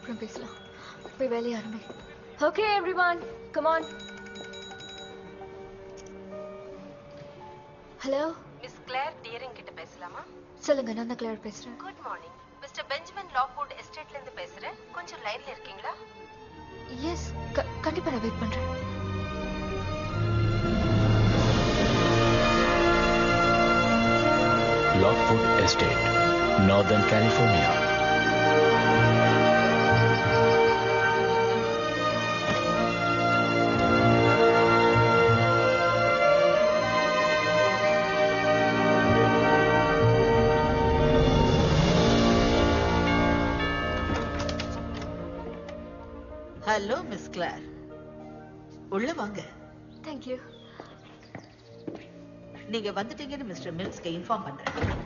அப்புறம் பேசலாம். போய் வேலைய ஆரம்பி. Okay everyone, come on. Hello miss Claire Dearing கிட்ட பேசலாமா? சொல்லுங்க, நான் தான் கிளேர் பேசுறேன். Good morning. Mister Benjamin Lockwood எஸ்டேட்ல இருந்து பேசுறேன். கொஞ்சம் லைன்ல இருக்கீங்களா? எஸ், கண்டிப்பா நான் வெயிட் பண்றேன். Lockwood estate, northern California. Hello miss Claire, உள்ள வாங்க. தேங்க்யூ. நீங்க வந்துட்டீங்கன்னு மிஸ்டர் மில்ஸ்க்கு இன்ஃபார்ம் பண்றேன்.